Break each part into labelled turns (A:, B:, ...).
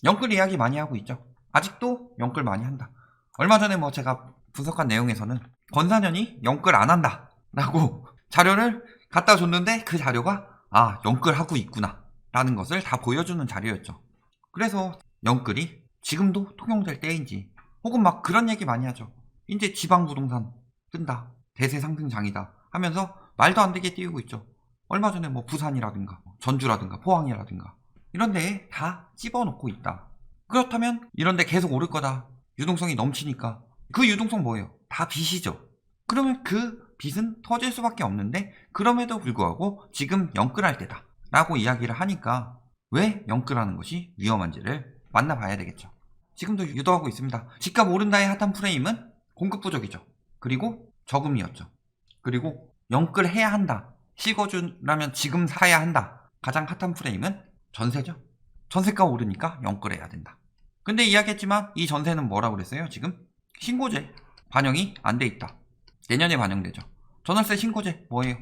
A: 영끌 이야기 많이 하고 있죠. 아직도 영끌 많이 한다. 얼마 전에 뭐 제가 분석한 내용에서는 권사년이 영끌 안 한다 라고 자료를 갖다 줬는데 그 자료가 영끌 하고 있구나 라는 것을 다 보여주는 자료였죠. 그래서 영끌이 지금도 통용될 때인지, 혹은 막 그런 얘기 많이 하죠. 이제 지방부동산 뜬다, 대세 상승장이다 하면서 말도 안 되게 띄우고 있죠. 얼마 전에 뭐 부산이라든가 전주라든가 포항이라든가 이런 데에 다 집어넣고 있다. 그렇다면 이런 데 계속 오를 거다. 유동성이 넘치니까. 그 유동성 뭐예요? 다 빚이죠. 그러면 그 빚은 터질 수밖에 없는데, 그럼에도 불구하고 지금 영끌할 때다 라고 이야기를 하니까 왜 영끌하는 것이 위험한지를 만나봐야 되겠죠. 지금도 유도하고 있습니다. 집값 오른다의 핫한 프레임은 공급 부족이죠. 그리고 저금리였죠. 그리고 영끌해야 한다, 실거주라면 지금 사야 한다. 가장 핫한 프레임은 전세죠. 전세가 오르니까 영끌해야 된다. 근데 이야기했지만 이 전세는 뭐라고 그랬어요? 지금 신고제 반영이 안 돼 있다. 내년에 반영되죠. 전월세 신고제 뭐예요?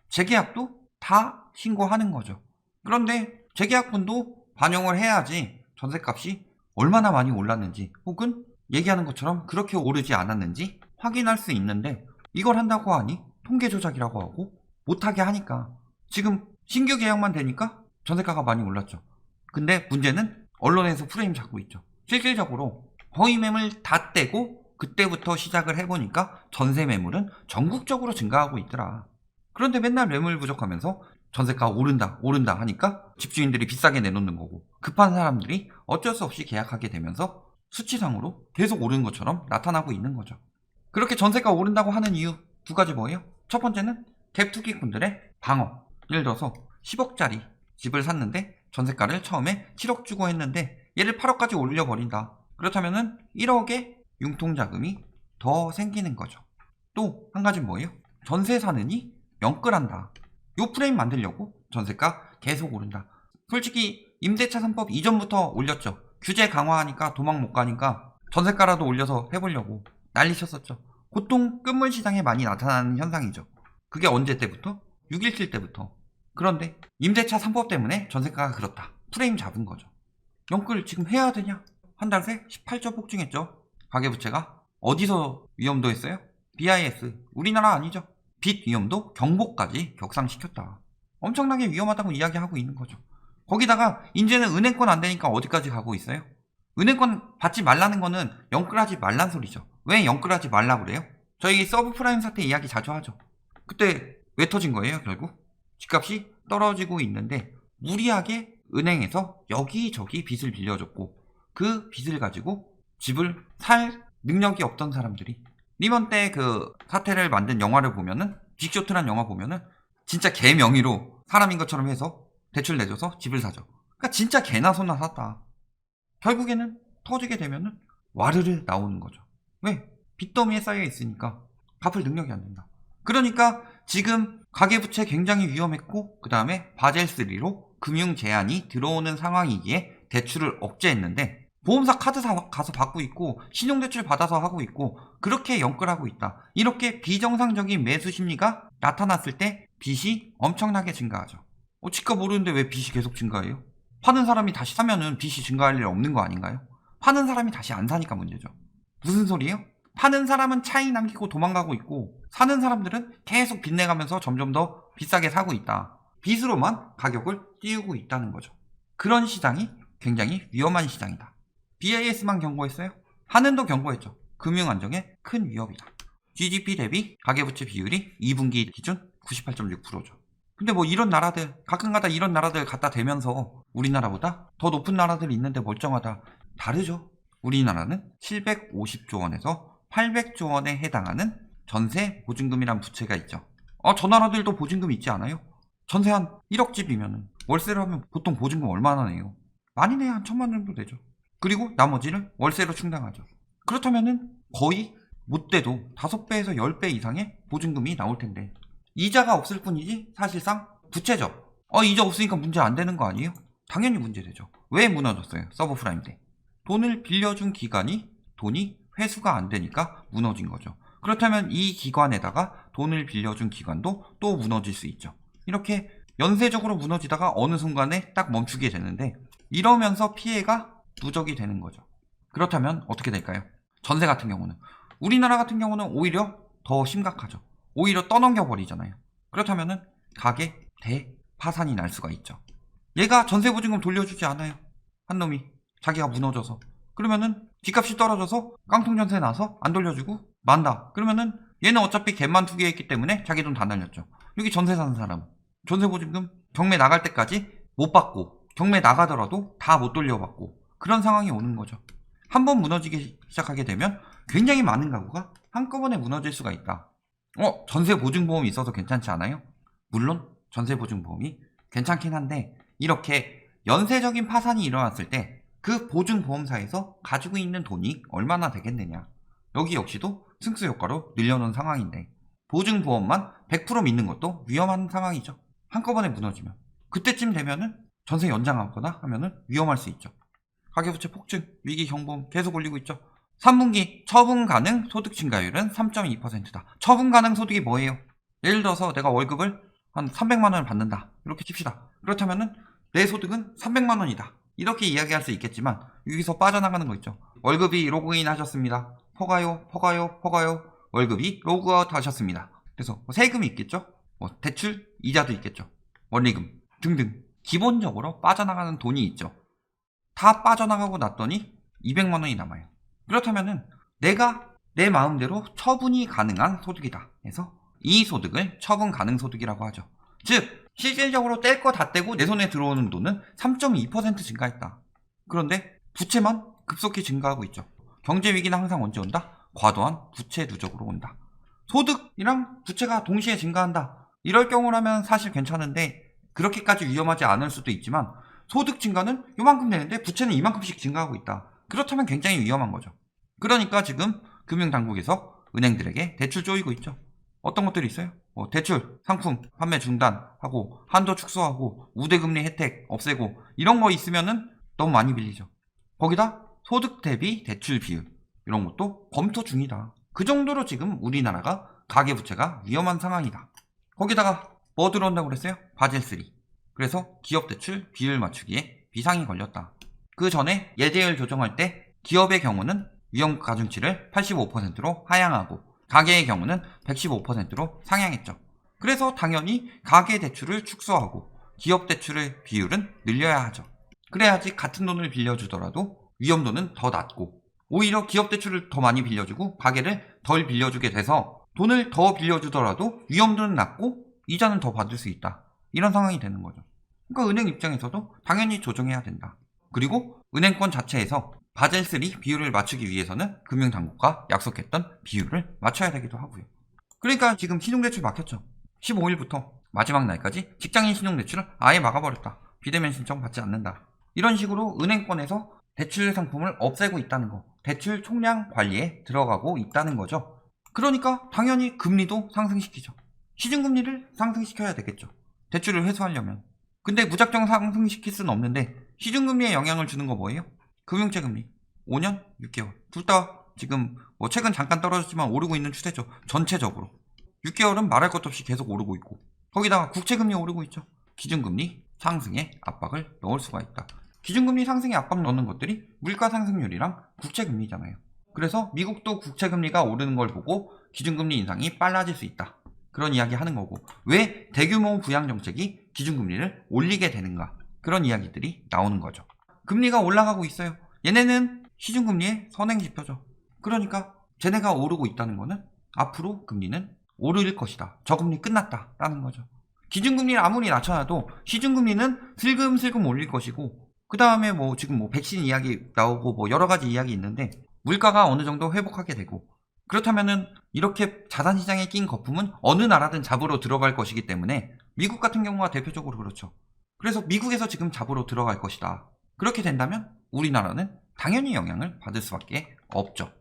A: 재계약도 다 신고하는 거죠. 그런데 재계약분도 반영을 해야지 전세값이 얼마나 많이 올랐는지, 혹은 얘기하는 것처럼 그렇게 오르지 않았는지 확인할 수 있는데, 이걸 한다고 하니 통계 조작이라고 하고 못하게 하니까 지금 신규 계약만 되니까 전세가가 많이 올랐죠. 근데 문제는 언론에서 프레임 잡고 있죠. 실질적으로 허위 매물 다 떼고 그때부터 시작을 해보니까 전세 매물은 전국적으로 증가하고 있더라. 그런데 맨날 매물 부족하면서 전세가 오른다 하니까 집주인들이 비싸게 내놓는 거고, 급한 사람들이 어쩔 수 없이 계약하게 되면서 수치상으로 계속 오르는 것처럼 나타나고 있는 거죠. 그렇게 전세가 오른다고 하는 이유 두 가지 뭐예요? 첫 번째는 갭 투기꾼들의 방어. 예를 들어서 10억짜리 집을 샀는데 전세가를 처음에 7억 주고 했는데 얘를 8억까지 올려버린다. 그렇다면은 1억의 융통자금이 더 생기는 거죠. 또 한 가지 뭐예요? 전세 사느니 영끌한다. 요 프레임 만들려고 전세가 계속 오른다. 솔직히 임대차 3법 이전부터 올렸죠. 규제 강화하니까 도망 못 가니까 전세가라도 올려서 해보려고 난리 쳤었죠. 보통 끝물 시장에 많이 나타나는 현상이죠. 그게 언제 때부터? 6.17 때부터. 그런데 임대차 3법 때문에 전세가가 그렇다. 프레임 잡은 거죠. 영끌 지금 해야 되냐? 한 달 새 18조 폭증했죠. 가계부채가 어디서 위험도 했어요? BIS, 우리나라 아니죠. 빚 위험도 경보까지 격상시켰다. 엄청나게 위험하다고 이야기하고 있는 거죠. 거기다가 이제는 은행권 안 되니까 어디까지 가고 있어요? 은행권 받지 말라는 거는 영끌하지 말란 소리죠. 왜 영끌하지 말라 그래요? 저희 서브프라임 사태 이야기 자주 하죠. 그때 왜 터진 거예요, 결국? 집값이 떨어지고 있는데 무리하게 은행에서 여기저기 빚을 빌려줬고, 그 빚을 가지고 집을 살 능력이 없던 사람들이, 리먼 때 그 사태를 만든 영화를 보면은, 빅쇼트란 영화 보면은 진짜 개 명의로 사람인 것처럼 해서 대출 내줘서 집을 사죠. 그러니까 진짜 개나 소나 샀다. 결국에는 터지게 되면은 와르르 나오는 거죠. 왜? 빚더미에 쌓여 있으니까 갚을 능력이 안 된다. 그러니까 지금 가계부채 굉장히 위험했고, 그 다음에 바젤3로 금융 제한이 들어오는 상황이기에 대출을 억제했는데, 보험사 카드사 가서 받고 있고 신용대출 받아서 하고 있고 그렇게 영끌하고 있다. 이렇게 비정상적인 매수 심리가 나타났을 때 빚이 엄청나게 증가하죠. 집값 오르는데 왜 빚이 계속 증가해요? 파는 사람이 다시 사면은 빚이 증가할 일 없는 거 아닌가요? 파는 사람이 다시 안 사니까 문제죠. 무슨 소리예요? 파는 사람은 차익 남기고 도망가고 있고, 사는 사람들은 계속 빚내가면서 점점 더 비싸게 사고 있다. 빚으로만 가격을 띄우고 있다는 거죠. 그런 시장이 굉장히 위험한 시장이다. BIS만 경고했어요? 한은도 경고했죠. 금융안정에 큰 위협이다. GDP 대비 가계부채 비율이 2분기 기준 98.6%죠. 근데 뭐 이런 나라들, 가끔가다 이런 나라들 갖다 대면서 우리나라보다 더 높은 나라들이 있는데 멀쩡하다. 다르죠. 우리나라는 750조 원에서 800조 원에 해당하는 전세 보증금이란 부채가 있죠. 저 나라들도 보증금 있지 않아요? 전세 한 1억 집이면 월세를 하면 보통 보증금 얼마나 내요? 많이 내야 한 1,000만 정도 되죠. 그리고 나머지를 월세로 충당하죠. 그렇다면은 거의 못돼도 5배에서 10배 이상의 보증금이 나올 텐데, 이자가 없을 뿐이지 사실상 부채죠. 이자 없으니까 문제 안 되는 거 아니에요? 당연히 문제되죠. 왜 무너졌어요? 서브프라임 때. 돈을 빌려준 기관이 돈이 회수가 안 되니까 무너진 거죠. 그렇다면 이 기관에다가 돈을 빌려준 기관도 또 무너질 수 있죠. 이렇게 연쇄적으로 무너지다가 어느 순간에 딱 멈추게 되는데, 이러면서 피해가 누적이 되는 거죠. 그렇다면 어떻게 될까요? 전세 같은 경우는, 우리나라 같은 경우는 오히려 더 심각하죠. 오히려 떠넘겨 버리잖아요. 그렇다면은 가계 대파산이 날 수가 있죠. 얘가 전세보증금 돌려주지 않아요. 한 놈이 자기가 무너져서. 그러면은 집값이 떨어져서 깡통 전세 나서 안 돌려주고 만다. 그러면은 얘는 어차피 갭만 투기했기 때문에 자기 돈 다 날렸죠. 여기 전세 사는 사람 전세보증금 경매 나갈 때까지 못 받고, 경매 나가더라도 다 못 돌려받고, 그런 상황이 오는 거죠. 한번 무너지기 시작하게 되면 굉장히 많은 가구가 한꺼번에 무너질 수가 있다. 전세보증보험이 있어서 괜찮지 않아요? 물론 전세보증보험이 괜찮긴 한데, 이렇게 연쇄적인 파산이 일어났을 때 그 보증보험사에서 가지고 있는 돈이 얼마나 되겠느냐. 여기 역시도 승수효과로 늘려놓은 상황인데, 보증보험만 100% 믿는 것도 위험한 상황이죠. 한꺼번에 무너지면. 그때쯤 되면은 전세 연장하거나 하면은 위험할 수 있죠. 가계부채 폭증, 위기 경보음 계속 올리고 있죠. 3분기 처분 가능 소득 증가율은 3.2%다. 처분 가능 소득이 뭐예요? 예를 들어서 내가 월급을 한 300만 원을 받는다. 이렇게 칩시다. 그렇다면은 내 소득은 300만 원이다. 이렇게 이야기할 수 있겠지만, 여기서 빠져나가는 거 있죠. 월급이 로그인 하셨습니다. 퍼가요. 월급이 로그아웃 하셨습니다. 그래서 세금이 있겠죠. 대출, 이자도 있겠죠. 원리금 등등 기본적으로 빠져나가는 돈이 있죠. 다 빠져나가고 났더니 200만 원이 남아요. 그렇다면은 내가 내 마음대로 처분이 가능한 소득이다 해서 이 소득을 처분 가능 소득이라고 하죠. 즉 실질적으로 뗄 거 다 떼고 내 손에 들어오는 돈은 3.2% 증가했다. 그런데 부채만 급속히 증가하고 있죠. 경제 위기는 항상 언제 온다? 과도한 부채 누적으로 온다. 소득이랑 부채가 동시에 증가한다. 이럴 경우라면 사실 괜찮은데, 그렇게까지 위험하지 않을 수도 있지만, 소득 증가는 요만큼 되는데 부채는 이만큼씩 증가하고 있다. 그렇다면 굉장히 위험한 거죠. 그러니까 지금 금융당국에서 은행들에게 대출 쪼이고 있죠. 어떤 것들이 있어요? 대출, 상품, 판매 중단하고, 한도 축소하고, 우대금리 혜택 없애고, 이런 거 있으면은 너무 많이 빌리죠. 거기다 소득 대비 대출 비율, 이런 것도 검토 중이다. 그 정도로 지금 우리나라가 가계부채가 위험한 상황이다. 거기다가 뭐 들어온다고 그랬어요? 바젤3. 그래서 기업대출 비율 맞추기에 비상이 걸렸다. 그 전에 예대율 조정할 때 기업의 경우는 위험 가중치를 85%로 하향하고, 가계의 경우는 115%로 상향했죠. 그래서 당연히 가계 대출을 축소하고 기업 대출의 비율은 늘려야 하죠. 그래야지 같은 돈을 빌려주더라도 위험도는 더 낮고, 오히려 기업 대출을 더 많이 빌려주고 가계를 덜 빌려주게 돼서 돈을 더 빌려주더라도 위험도는 낮고 이자는 더 받을 수 있다. 이런 상황이 되는 거죠. 그러니까 은행 입장에서도 당연히 조정해야 된다. 그리고 은행권 자체에서 바젤3 비율을 맞추기 위해서는 금융당국과 약속했던 비율을 맞춰야 되기도 하고요. 그러니까 지금 신용대출 막혔죠. 15일부터 마지막 날까지 직장인 신용대출을 아예 막아버렸다. 비대면 신청 받지 않는다. 이런 식으로 은행권에서 대출 상품을 없애고 있다는 거, 대출 총량 관리에 들어가고 있다는 거죠. 그러니까 당연히 금리도 상승시키죠. 시중금리를 상승시켜야 되겠죠. 대출을 회수하려면. 근데 무작정 상승시킬 수는 없는데, 시중금리에 영향을 주는 거 뭐예요? 금융채금리 5년, 6개월 둘 다 지금 최근 잠깐 떨어졌지만 오르고 있는 추세죠. 전체적으로 6개월은 말할 것도 없이 계속 오르고 있고, 거기다가 국채금리 오르고 있죠. 기준금리 상승에 압박을 넣을 수가 있다. 기준금리 상승에 압박 넣는 것들이 물가 상승률이랑 국채금리잖아요. 그래서 미국도 국채금리가 오르는 걸 보고 기준금리 인상이 빨라질 수 있다. 그런 이야기 하는 거고, 왜 대규모 부양정책이 기준금리를 올리게 되는가, 그런 이야기들이 나오는 거죠. 금리가 올라가고 있어요. 얘네는 시중금리의 선행지표죠. 그러니까 쟤네가 오르고 있다는 거는 앞으로 금리는 오를 것이다. 저금리 끝났다 라는 거죠. 기준금리를 아무리 낮춰놔도 시중금리는 슬금슬금 올릴 것이고, 그 다음에 지금 백신 이야기 나오고 여러가지 이야기 있는데, 물가가 어느 정도 회복하게 되고, 그렇다면은 이렇게 자산시장에 낀 거품은 어느 나라든 잡으러 들어갈 것이기 때문에, 미국 같은 경우가 대표적으로 그렇죠. 그래서 미국에서 지금 잡으러 들어갈 것이다. 그렇게 된다면 우리나라는 당연히 영향을 받을 수밖에 없죠.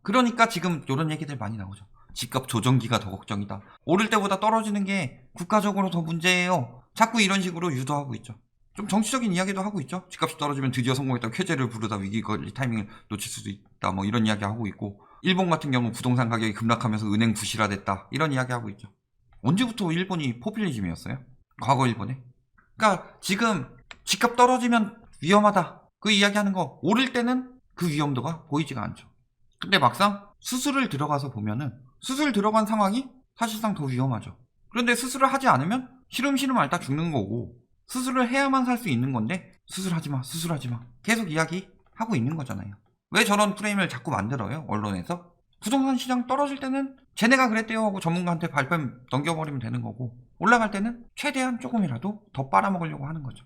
A: 그러니까 지금 이런 얘기들 많이 나오죠. 집값 조정기가 더 걱정이다. 오를 때보다 떨어지는 게 국가적으로 더 문제예요. 자꾸 이런 식으로 유도하고 있죠. 좀 정치적인 이야기도 하고 있죠. 집값이 떨어지면 드디어 성공했다. 쾌재를 부르다 위기 걸릴 타이밍을 놓칠 수도 있다. 이런 이야기 하고 있고, 일본 같은 경우 부동산 가격이 급락하면서 은행 부실화됐다. 이런 이야기 하고 있죠. 언제부터 일본이 포퓰리즘이었어요? 과거 일본에? 그러니까 지금 집값 떨어지면 위험하다. 그 이야기하는 거 오를 때는 그 위험도가 보이지가 않죠. 근데 막상 수술을 들어가서 보면은 수술 들어간 상황이 사실상 더 위험하죠. 그런데 수술을 하지 않으면 시름시름 앓다 죽는 거고, 수술을 해야만 살 수 있는 건데 수술하지마 수술하지마 계속 이야기하고 있는 거잖아요. 왜 저런 프레임을 자꾸 만들어요, 언론에서? 부동산 시장 떨어질 때는 쟤네가 그랬대요 하고 전문가한테 발뺌 넘겨버리면 되는 거고, 올라갈 때는 최대한 조금이라도 더 빨아먹으려고 하는 거죠.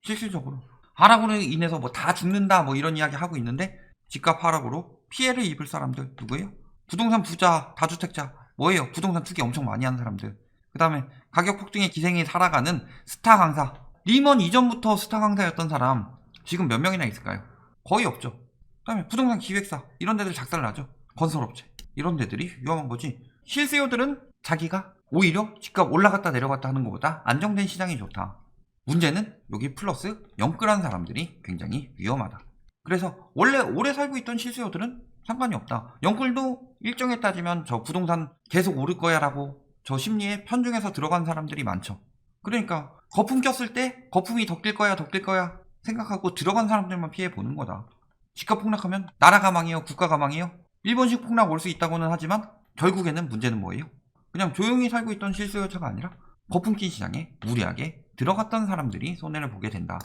A: 실질적으로 하락으로 인해서 뭐 다 죽는다 뭐 이런 이야기 하고 있는데, 집값 하락으로 피해를 입을 사람들 누구예요? 부동산 부자, 다주택자, 뭐예요? 부동산 투기 엄청 많이 하는 사람들. 그 다음에 가격 폭등의 기생이 살아가는 스타 강사. 리먼 이전부터 스타 강사였던 사람 지금 몇 명이나 있을까요? 거의 없죠. 그 다음에 부동산 기획사, 이런 데들 작살나죠. 건설업체, 이런 데들이 위험한 거지. 실세요들은 자기가 오히려 집값 올라갔다 내려갔다 하는 것보다 안정된 시장이 좋다. 문제는 여기 플러스 영끌한 사람들이 굉장히 위험하다. 그래서 원래 오래 살고 있던 실수요들은 상관이 없다. 영끌도 일정에 따지면 저 부동산 계속 오를 거야 라고 저 심리에 편중해서 들어간 사람들이 많죠. 그러니까 거품 꼈을 때 거품이 더 낄 거야 생각하고 들어간 사람들만 피해 보는 거다. 집값 폭락하면 나라가 망해요, 국가가 망해요? 일본식 폭락 올 수 있다고는 하지만 결국에는 문제는 뭐예요? 그냥 조용히 살고 있던 실수요자가 아니라 거품 낀 시장에 무리하게 들어갔던 사람들이 손해를 보게 된다.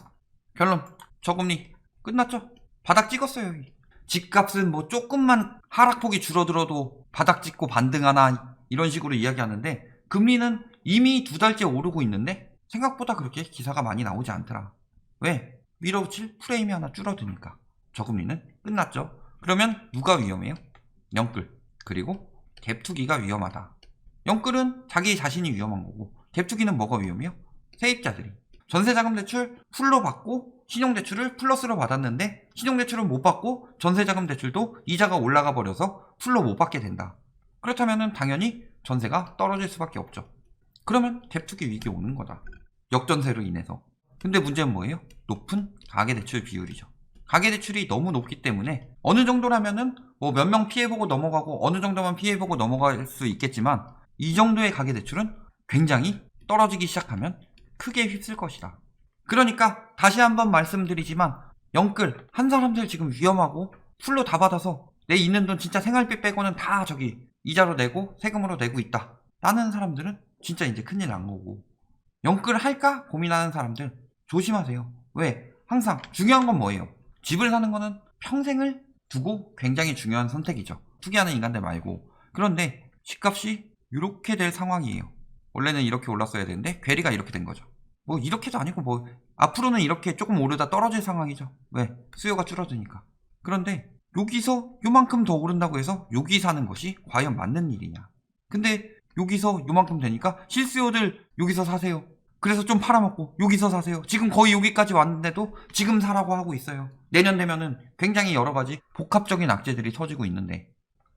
A: 결론, 저금리 끝났죠? 바닥 찍었어요. 집값은 뭐 조금만 하락폭이 줄어들어도 바닥 찍고 반등하나 이런 식으로 이야기하는데, 금리는 이미 2달째 오르고 있는데 생각보다 그렇게 기사가 많이 나오지 않더라. 왜? 밀어붙일 프레임이 하나 줄어드니까. 저금리는 끝났죠. 그러면 누가 위험해요? 영끌, 그리고 갭투기가 위험하다. 영끌은 자기 자신이 위험한 거고, 갭투기는 뭐가 위험해요? 세입자들이 전세자금 대출 풀로 받고 신용대출을 플러스로 받았는데 신용대출은 못 받고 전세자금 대출도 이자가 올라가 버려서 풀로 못 받게 된다. 그렇다면 당연히 전세가 떨어질 수밖에 없죠. 그러면 갭투기 위기 오는 거다. 역전세로 인해서. 근데 문제는 뭐예요? 높은 가계대출 비율이죠. 가계대출이 너무 높기 때문에 어느 정도라면은 뭐 몇 명 피해보고 넘어가고 어느 정도만 피해보고 넘어갈 수 있겠지만, 이 정도의 가계대출은 굉장히 떨어지기 시작하면 크게 휩쓸 것이다. 그러니까 다시 한번 말씀드리지만, 영끌 한 사람들 지금 위험하고 풀로 다 받아서 내 있는 돈 진짜 생활비 빼고는 다 저기 이자로 내고 세금으로 내고 있다 라는 사람들은 진짜 이제 큰일 난 거고, 영끌 할까 고민하는 사람들 조심하세요. 왜? 항상 중요한 건 뭐예요? 집을 사는 거는 평생을 두고 굉장히 중요한 선택이죠. 투기하는 인간들 말고. 그런데 집값이 이렇게 될 상황이에요. 원래는 이렇게 올랐어야 되는데 괴리가 이렇게 된 거죠. 뭐 이렇게도 아니고 뭐 앞으로는 이렇게 조금 오르다 떨어질 상황이죠. 왜? 수요가 줄어드니까. 그런데 여기서 요만큼 더 오른다고 해서 여기 사는 것이 과연 맞는 일이냐. 근데 여기서 요만큼 되니까 실수요들 여기서 사세요. 그래서 좀 팔아먹고 여기서 사세요. 지금 거의 여기까지 왔는데도 지금 사라고 하고 있어요. 내년 되면은 굉장히 여러 가지 복합적인 악재들이 터지고 있는데,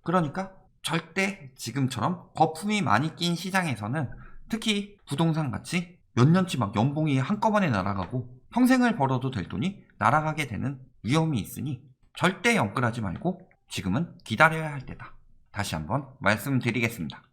A: 그러니까 절대 지금처럼 거품이 많이 낀 시장에서는 특히 부동산 같이 몇 년치 막 연봉이 한꺼번에 날아가고 평생을 벌어도 될 돈이 날아가게 되는 위험이 있으니 절대 영끌하지 말고 지금은 기다려야 할 때다. 다시 한번 말씀드리겠습니다.